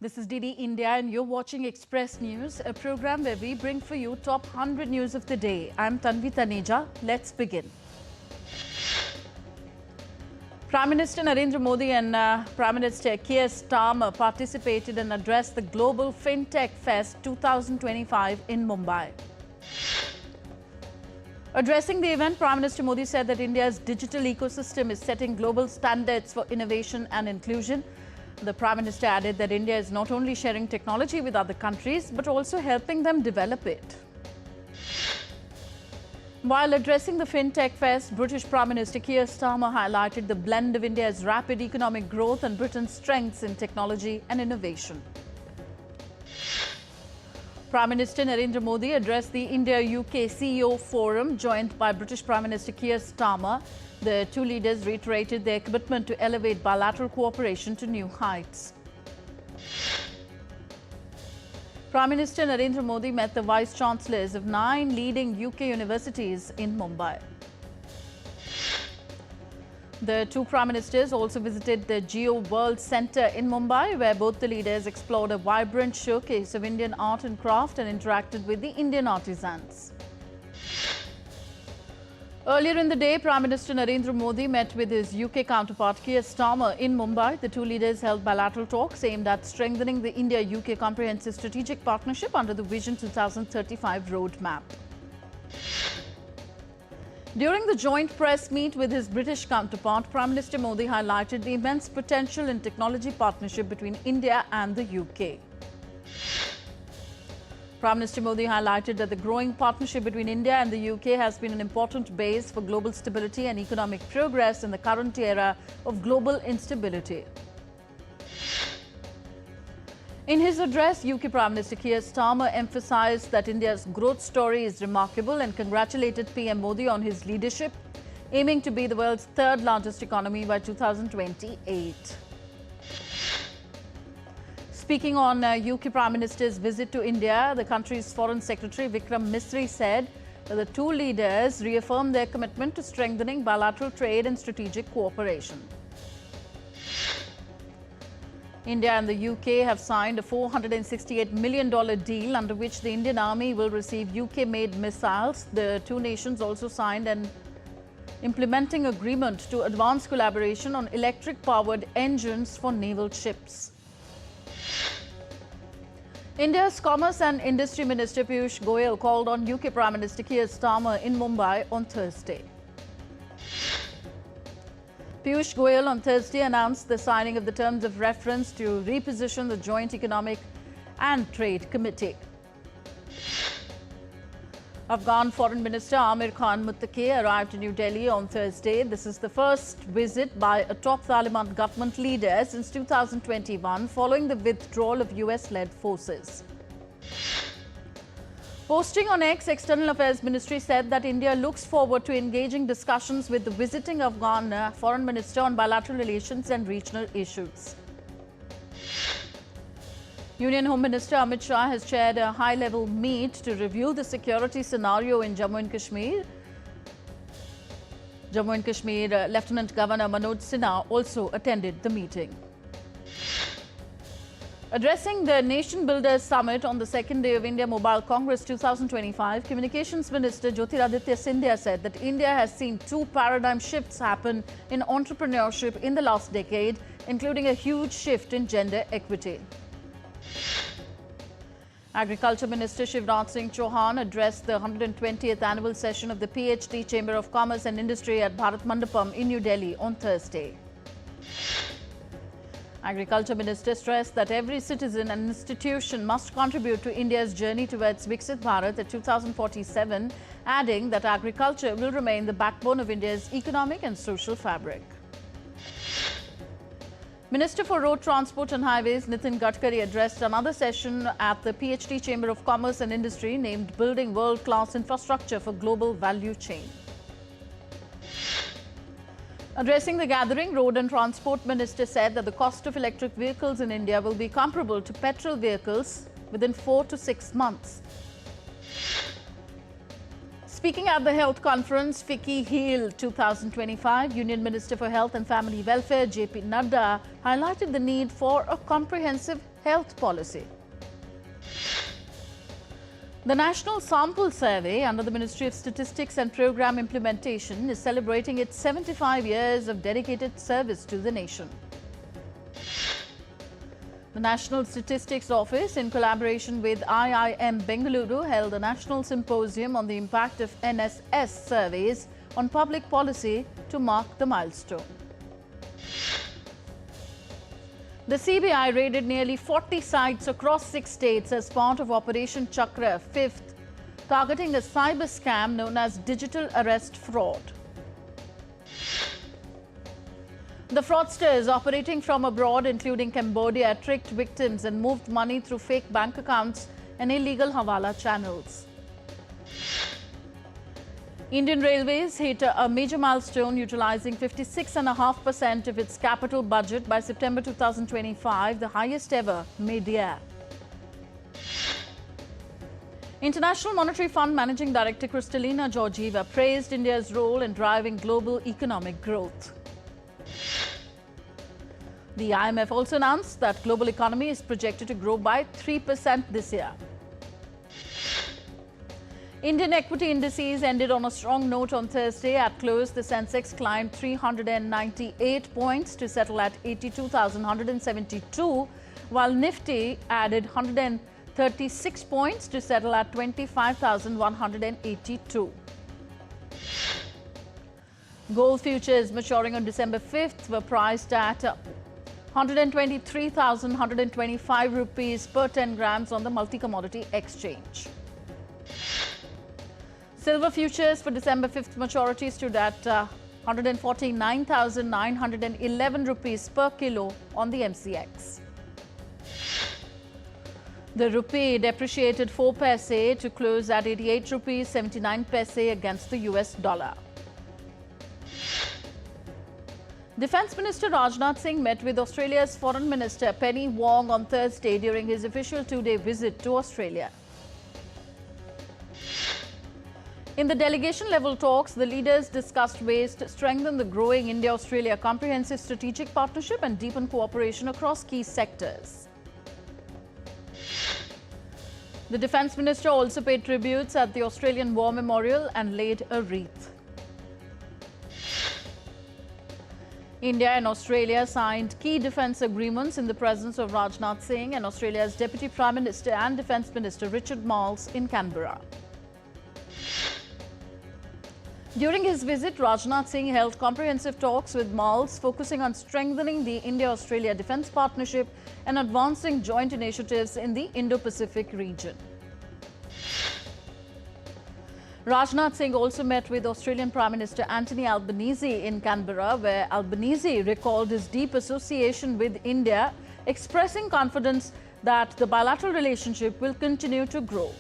This is DD India and you're watching Express News, a program where we bring for you top 100 news of the day. I'm Tanvi Taneja. Let's begin. Prime Minister Narendra Modi and Prime Minister Keir Starmer participated and addressed the Global FinTech Fest 2025 in Mumbai. Addressing the event, Prime Minister Modi said that India's digital ecosystem is setting global standards for innovation and inclusion. The Prime Minister added that India is not only sharing technology with other countries, but also helping them develop it. While addressing the FinTech Fest, British Prime Minister Keir Starmer highlighted the blend of India's rapid economic growth and Britain's strengths in technology and innovation. Prime Minister Narendra Modi addressed the India-UK CEO Forum, joined by British Prime Minister Keir Starmer. The two leaders reiterated their commitment to elevate bilateral cooperation to new heights. Prime Minister Narendra Modi met the Vice-Chancellors of 9 leading UK universities in Mumbai. The two Prime Ministers also visited the Geo World Centre in Mumbai, where both the leaders explored a vibrant showcase of Indian art and craft and interacted with the Indian artisans. Earlier in the day, Prime Minister Narendra Modi met with his UK counterpart Keir Starmer in Mumbai. The two leaders held bilateral talks aimed at strengthening the India-UK Comprehensive Strategic Partnership under the Vision 2035 roadmap. During the joint press meet with his British counterpart, Prime Minister Modi highlighted the immense potential in technology partnership between India and the UK. Prime Minister Modi highlighted that the growing partnership between India and the UK has been an important base for global stability and economic progress in the current era of global instability. In his address, UK Prime Minister Keir Starmer emphasised that India's growth story is remarkable and congratulated PM Modi on his leadership, aiming to be the world's third largest economy by 2028. Speaking on UK Prime Minister's visit to India, the country's Foreign Secretary Vikram Misri said that the two leaders reaffirmed their commitment to strengthening bilateral trade and strategic cooperation. India and the UK have signed a $468 million deal under which the Indian Army will receive UK-made missiles. The two nations also signed an implementing agreement to advance collaboration on electric-powered engines for naval ships. India's Commerce and Industry Minister Piyush Goyal called on UK Prime Minister Keir Starmer in Mumbai on Thursday. Piyush Goyal on Thursday announced the signing of the terms of reference to reposition the Joint Economic and Trade Committee. Afghan Foreign Minister Amir Khan Muttaqi arrived in New Delhi on Thursday. This is the first visit by a top Taliban government leader since 2021, following the withdrawal of US-led forces. Posting on X, External Affairs Ministry said that India looks forward to engaging discussions with the visiting Afghan Foreign Minister on bilateral relations and regional issues. Union Home Minister Amit Shah has chaired a high-level meet to review the security scenario in Jammu and Kashmir. Jammu and Kashmir Lieutenant Governor Manoj Sinha also attended the meeting. Addressing the Nation Builders Summit on the second day of India Mobile Congress 2025, Communications Minister Jyotiraditya Scindia said that India has seen two paradigm shifts happen in entrepreneurship in the last decade, including a huge shift in gender equity. Agriculture Minister Shivraj Singh Chauhan addressed the 120th annual session of the PhD Chamber of Commerce and Industry at Bharat Mandapam in New Delhi on Thursday. Agriculture Minister stressed that every citizen and institution must contribute to India's journey towards Viksit Bharat at 2047, adding that agriculture will remain the backbone of India's economic and social fabric. Minister for Road Transport and Highways Nitin Gadkari addressed another session at the PhD Chamber of Commerce and Industry named Building World-Class Infrastructure for Global Value Chain. Addressing the gathering, Road and Transport Minister said that the cost of electric vehicles in India will be comparable to petrol vehicles within 4 to 6 months. Speaking at the health conference, FICCI Heal 2025, Union Minister for Health and Family Welfare, JP Nadda, highlighted the need for a comprehensive health policy. The National Sample Survey under the Ministry of Statistics and Program Implementation is celebrating its 75 years of dedicated service to the nation. The National Statistics Office, in collaboration with IIM Bengaluru, held a national symposium on the impact of NSS surveys on public policy to mark the milestone. The CBI raided nearly 40 sites across 6 states as part of Operation Chakra 5th, targeting a cyber scam known as digital arrest fraud. The fraudsters operating from abroad, including Cambodia, tricked victims and moved money through fake bank accounts and illegal hawala channels. Indian Railways hit a major milestone, utilizing 56.5% of its capital budget by September 2025, the highest ever mid-year. International Monetary Fund Managing Director Kristalina Georgieva praised India's role in driving global economic growth. The IMF also announced that global economy is projected to grow by 3% this year. Indian equity indices ended on a strong note on Thursday. At close, the Sensex climbed 398 points to settle at 82,172, while Nifty added 136 points to settle at 25,182. Gold futures maturing on December 5th were priced at 123,125 rupees per 10 grams on the multi-commodity exchange. Silver futures for December 5th maturity stood at 149,911 rupees per kilo on the MCX. The rupee depreciated 4 paise to close at 88 rupees 79 paise against the US dollar. Defence Minister Rajnath Singh met with Australia's Foreign Minister Penny Wong on Thursday during his official 2-day visit to Australia. In the delegation-level talks, the leaders discussed ways to strengthen the growing India-Australia comprehensive strategic partnership and deepen cooperation across key sectors. The Defence Minister also paid tributes at the Australian War Memorial and laid a wreath. India and Australia signed key defence agreements in the presence of Rajnath Singh and Australia's Deputy Prime Minister and Defence Minister Richard Marles in Canberra. During his visit, Rajnath Singh held comprehensive talks with Marles, focusing on strengthening the India-Australia defence partnership and advancing joint initiatives in the Indo-Pacific region. Rajnath Singh also met with Australian Prime Minister Anthony Albanese in Canberra, where Albanese recalled his deep association with India, expressing confidence that the bilateral relationship will continue to grow.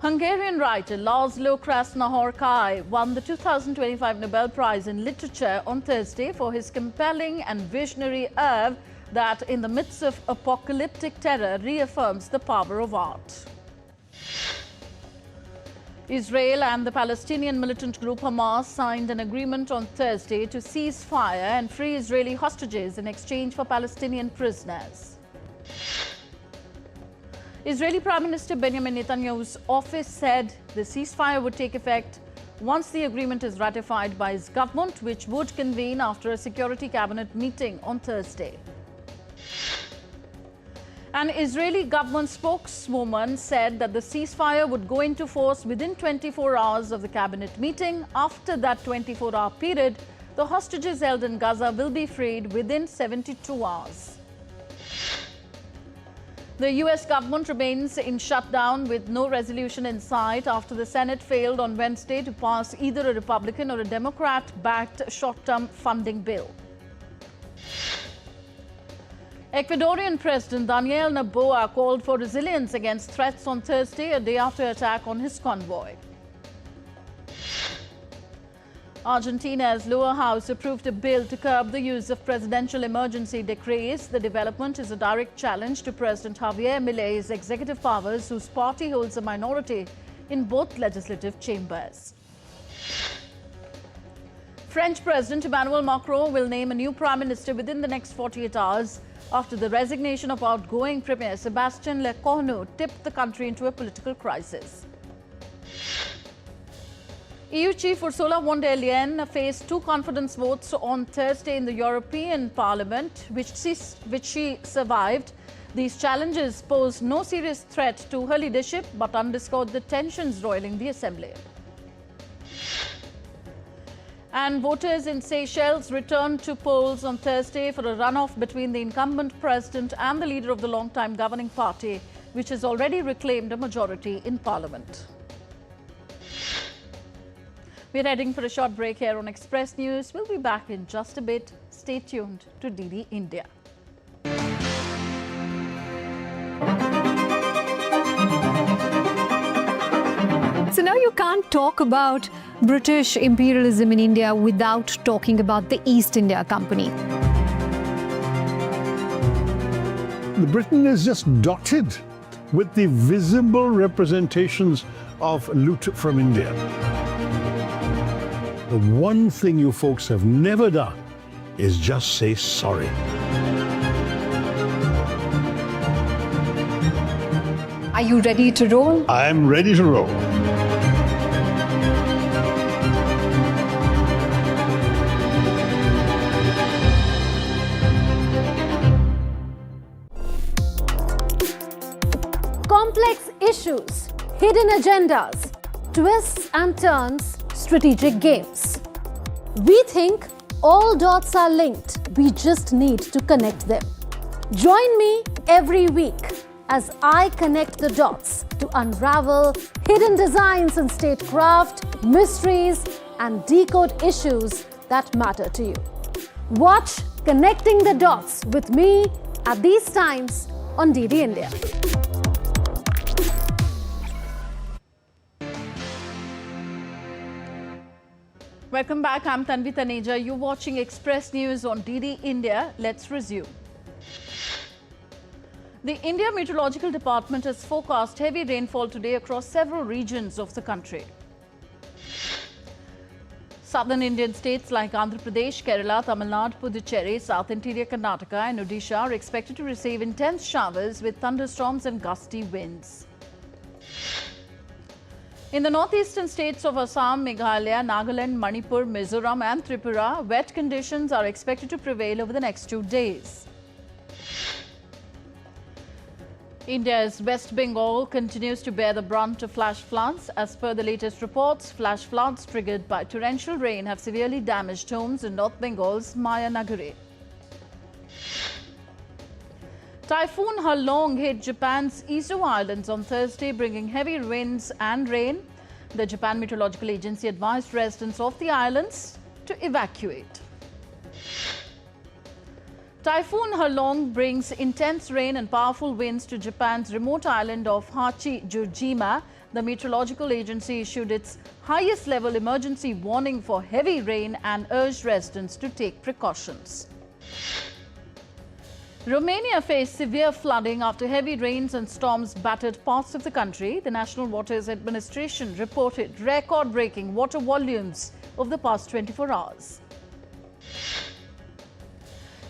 Hungarian writer Laszlo Krasznahor-Kai won the 2025 Nobel Prize in Literature on Thursday for his compelling and visionary oeuvre that, in the midst of apocalyptic terror, reaffirms the power of art. Israel and the Palestinian militant group Hamas signed an agreement on Thursday to cease fire and free Israeli hostages in exchange for Palestinian prisoners. Israeli Prime Minister Benjamin Netanyahu's office said the ceasefire would take effect once the agreement is ratified by his government, which would convene after a security cabinet meeting on Thursday. An Israeli government spokeswoman said that the ceasefire would go into force within 24 hours of the cabinet meeting. After that 24-hour period, the hostages held in Gaza will be freed within 72 hours. The US government remains in shutdown with no resolution in sight after the Senate failed on Wednesday to pass either a Republican or a Democrat-backed short-term funding bill. Ecuadorian President Daniel Noboa called for resilience against threats on Thursday, a day after attack on his convoy. Argentina's lower house approved a bill to curb the use of presidential emergency decrees. The development is a direct challenge to President Javier Milei's executive powers, whose party holds a minority in both legislative chambers. French President Emmanuel Macron will name a new prime minister within the next 48 hours after the resignation of outgoing Premier Sébastien Lecornu tipped the country into a political crisis. EU Chief Ursula von der Leyen faced 2 confidence votes on Thursday in the European Parliament, which she survived. These challenges posed no serious threat to her leadership but underscored the tensions roiling the Assembly. And voters in Seychelles returned to polls on Thursday for a runoff between the incumbent president and the leader of the long-time governing party, which has already reclaimed a majority in Parliament. We're heading for a short break here on Express News. We'll be back in just a bit. Stay tuned to DD India. So now you can't talk about British imperialism in India without talking about the East India Company. Britain is just dotted with the visible representations of loot from India. The one thing you folks have never done is just say sorry. Are you ready to roll? I'm ready to roll. Complex issues, hidden agendas, twists and turns, strategic games. We think all dots are linked. We just need to connect them. Join me every week as I connect the dots to unravel hidden designs in statecraft, mysteries, and decode issues that matter to you. Watch Connecting the Dots with me at these times on DD India. Welcome back. I'm Tanvi Taneja. You're watching Express News on DD India. Let's resume. The India Meteorological Department has forecast heavy rainfall today across several regions of the country. Southern Indian states like Andhra Pradesh, Kerala, Tamil Nadu, Puducherry, South Interior Karnataka and Odisha are expected to receive intense showers with thunderstorms and gusty winds. In the northeastern states of Assam, Meghalaya, Nagaland, Manipur, Mizoram and Tripura, wet conditions are expected to prevail over the next 2 days. India's West Bengal continues to bear the brunt of flash floods. As per the latest reports, flash floods triggered by torrential rain have severely damaged homes in North Bengal's Mayanagari. Typhoon Halong hit Japan's Izu Islands on Thursday, bringing heavy winds and rain. The Japan Meteorological Agency advised residents of the islands to evacuate. Typhoon Halong brings intense rain and powerful winds to Japan's remote island of Hachijojima. The Meteorological Agency issued its highest level emergency warning for heavy rain and urged residents to take precautions. Romania faced severe flooding after heavy rains and storms battered parts of the country. The National Waters Administration reported record-breaking water volumes over the past 24 hours.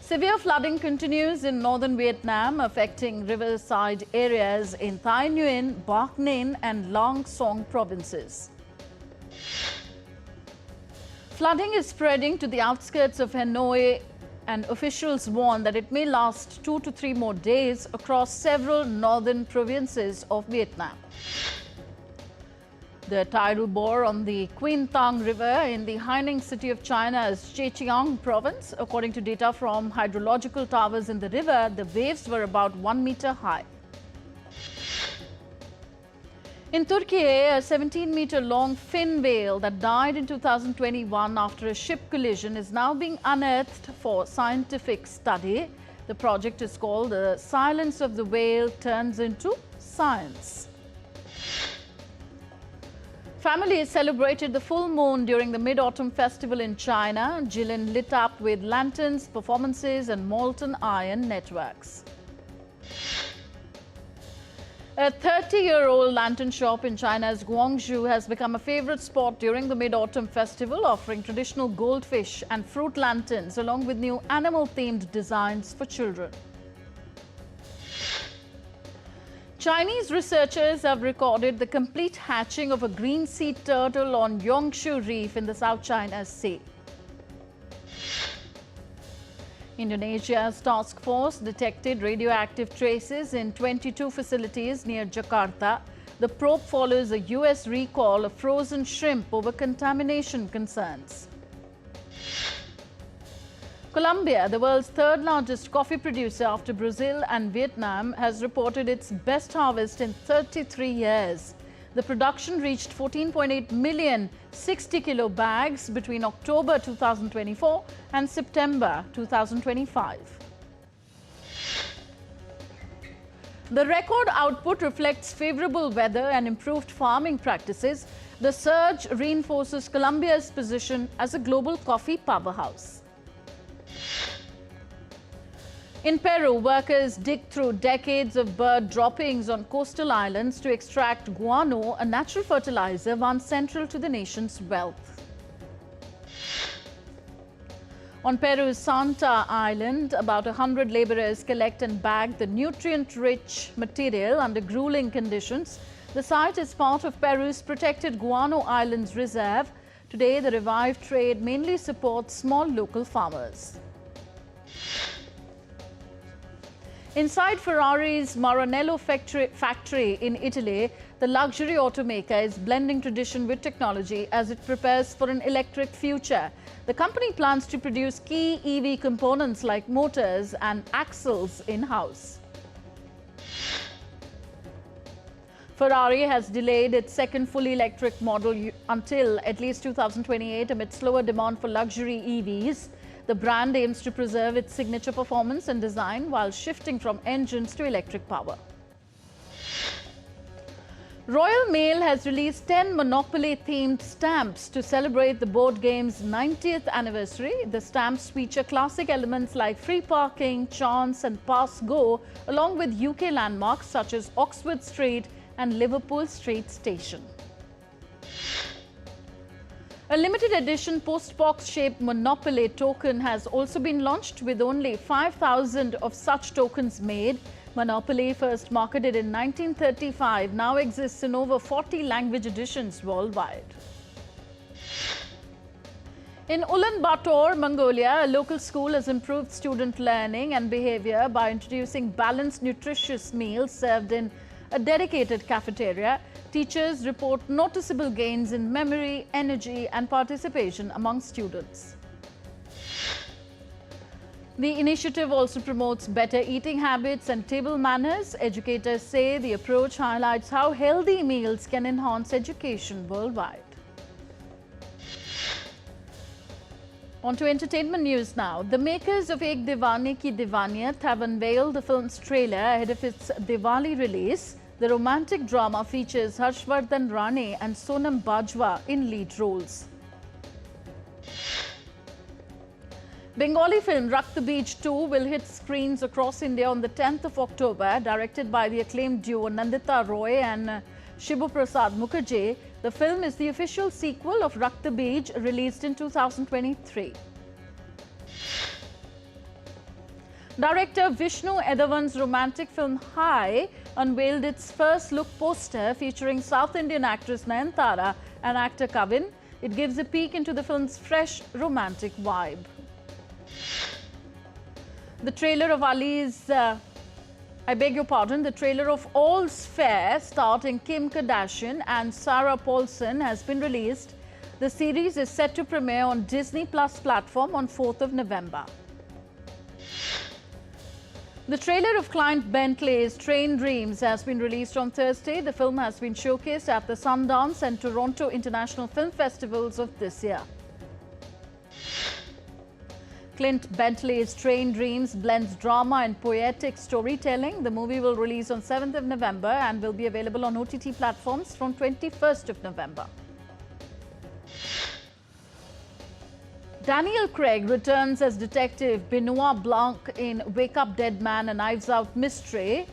Severe flooding continues in northern Vietnam, affecting riverside areas in Thai Nguyen, Bac Ninh and Lang Song provinces. Flooding is spreading to the outskirts of Hanoi, and officials warn that it may last 2 to 3 more days across several northern provinces of Vietnam. The tidal bore on the Queen Tang River in the Haining city of China's Zhejiang province. According to data from hydrological towers in the river, the waves were about 1 meter high. In Turkey, a 17-meter-long fin whale that died in 2021 after a ship collision is now being unearthed for scientific study. The project is called The Silence of the Whale Turns into Science. Families celebrated the full moon during the Mid-Autumn Festival in China. Jilin lit up with lanterns, performances and molten iron networks. A 30-year-old lantern shop in China's Guangzhou has become a favorite spot during the Mid-Autumn Festival, offering traditional goldfish and fruit lanterns along with new animal-themed designs for children. Chinese researchers have recorded the complete hatching of a green sea turtle on Yangshu Reef in the South China Sea. Indonesia's task force detected radioactive traces in 22 facilities near Jakarta. The probe follows a US recall of frozen shrimp over contamination concerns. Colombia, the world's third largest coffee producer after Brazil and Vietnam, has reported its best harvest in 33 years. The production reached 14.8 million 60-kilo bags between October 2024 and September 2025. The record output reflects favorable weather and improved farming practices. The surge reinforces Colombia's position as a global coffee powerhouse. In Peru, workers dig through decades of bird droppings on coastal islands to extract guano, a natural fertilizer once central to the nation's wealth. On Peru's Santa Island, about 100 laborers collect and bag the nutrient-rich material under grueling conditions. The site is part of Peru's protected Guano Islands Reserve. Today, the revived trade mainly supports small local farmers. Inside Ferrari's Maranello factory in Italy, the luxury automaker is blending tradition with technology as it prepares for an electric future. The company plans to produce key EV components like motors and axles in-house. Ferrari has delayed its second fully electric model until at least 2028 amid slower demand for luxury EVs. The brand aims to preserve its signature performance and design while shifting from engines to electric power. Royal Mail has released 10 Monopoly-themed stamps to celebrate the board game's 90th anniversary. The stamps feature classic elements like free parking, chance and pass go, along with UK landmarks such as Oxford Street and Liverpool Street Station. A limited edition postbox-shaped Monopoly token has also been launched, with only 5,000 of such tokens made. Monopoly, first marketed in 1935, now exists in over 40 language editions worldwide. In Ulaanbaatar, Mongolia, a local school has improved student learning and behavior by introducing balanced, nutritious meals served in a dedicated cafeteria. Teachers report noticeable gains in memory, energy and participation among students. The initiative also promotes better eating habits and table manners. Educators say the approach highlights how healthy meals can enhance education worldwide. On to entertainment news now. The makers of Ek Diwani Ki Diwaniyat have unveiled the film's trailer ahead of its Diwali release. The romantic drama features Harshvardhan Rane and Sonam Bajwa in lead roles. Bengali film Rakht Beej 2 will hit screens across India on the 10th of October. Directed by the acclaimed duo Nandita Roy and Shibu Prasad Mukherjee, the film is the official sequel of Rakht Beej, released in 2023. Director Vishnu Edavan's romantic film Hi unveiled its first look poster featuring South Indian actress Nayanthara and actor Kavin. It gives a peek into the film's fresh romantic vibe. The trailer of the trailer of All's Fair, starring Kim Kardashian and Sarah Paulson, has been released. The series is set to premiere on Disney Plus platform on 4th of November. The trailer of Client Bentley's Train Dreams has been released on Thursday. The film has been showcased at the Sundance and Toronto International Film Festivals of this year. Clint Bentley's Train Dreams blends drama and poetic storytelling. The movie will release on 7th of November and will be available on OTT platforms from 21st of November. Daniel Craig returns as Detective Benoit Blanc in Wake Up Dead Man, A Knives Out mystery.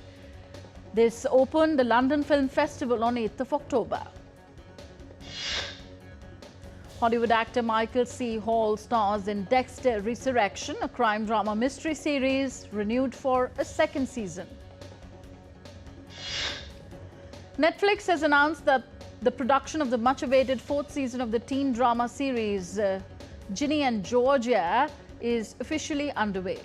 This opened the London Film Festival on 8th of October. Hollywood actor Michael C. Hall stars in Dexter Resurrection, a crime drama mystery series renewed for a second season. Netflix has announced that the production of the much-awaited fourth season of the teen drama series Ginny and Georgia is officially underway.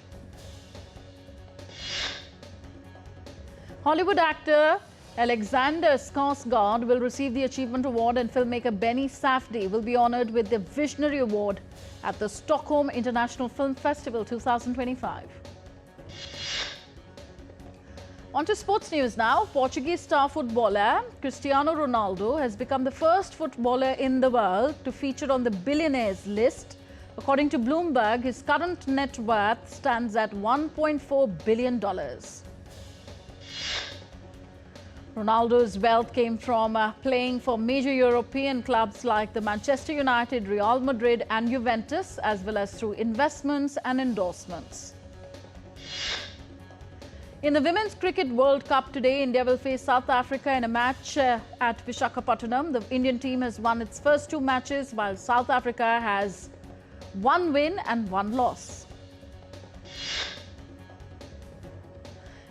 Hollywood actor Alexander Skarsgård will receive the Achievement Award, and filmmaker Benny Safdie will be honoured with the Visionary Award at the Stockholm International Film Festival 2025. On to sports news now. Portuguese star footballer Cristiano Ronaldo has become the first footballer in the world to feature on the billionaires list. According to Bloomberg, his current net worth stands at $1.4 billion. Ronaldo's wealth came from playing for major European clubs like the Manchester United, Real Madrid and Juventus, as well as through investments and endorsements. In the Women's Cricket World Cup today, India will face South Africa in a match at Visakhapatnam. The Indian team has won its first two matches, while South Africa has one win and one loss.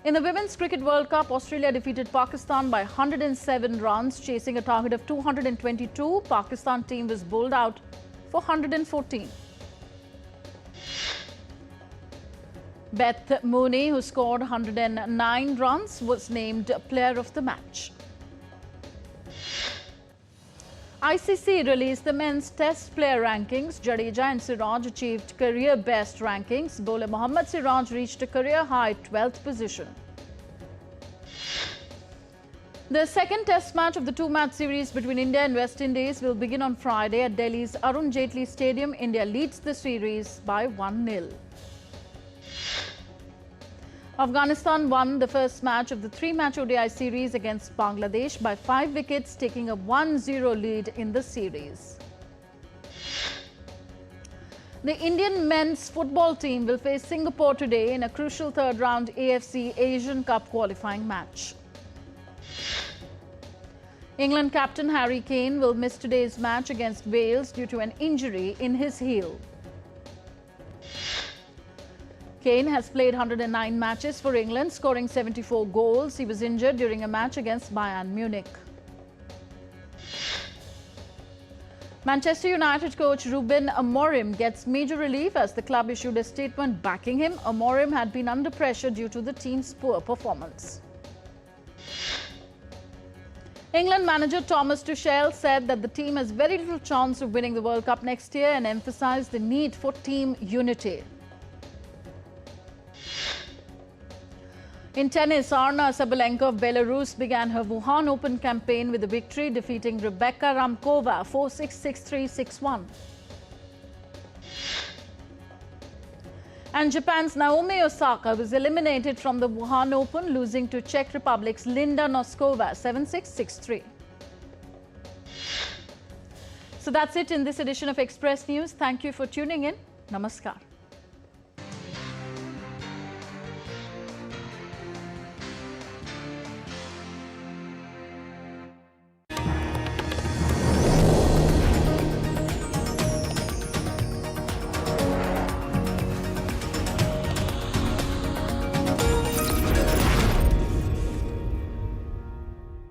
In the Women's Cricket World Cup, Australia defeated Pakistan by 107 runs, chasing a target of 222. Pakistan team was bowled out for 114. Beth Mooney, who scored 109 runs, was named Player of the Match. ICC released the men's test player rankings. Jadeja and Siraj achieved career best rankings. Bowler Mohammad Siraj reached a career high 12th position. The second test match of the two-match series between India and West Indies will begin on Friday at Delhi's Arun Jaitley Stadium. India leads the series by 1-0. Afghanistan won the first match of the three-match ODI series against Bangladesh by 5 wickets, taking a 1-0 lead in the series. The Indian men's football team will face Singapore today in a crucial third-round AFC Asian Cup qualifying match. England captain Harry Kane will miss today's match against Wales due to an injury in his heel. Kane has played 109 matches for England, scoring 74 goals. He was injured during a match against Bayern Munich. Manchester United coach Ruben Amorim gets major relief as the club issued a statement backing him. Amorim had been under pressure due to the team's poor performance. England manager Thomas Tuchel said that the team has very little chance of winning the World Cup next year and emphasized the need for team unity. In tennis, Arna Sabalenka of Belarus began her Wuhan Open campaign with a victory, defeating Rebecca Ramkova 4-6, 6-3, 6-1. And Japan's Naomi Osaka was eliminated from the Wuhan Open, losing to Czech Republic's Linda Noskova 7-6, 6-3. So that's it in this edition of Express News. Thank you for tuning in. Namaskar.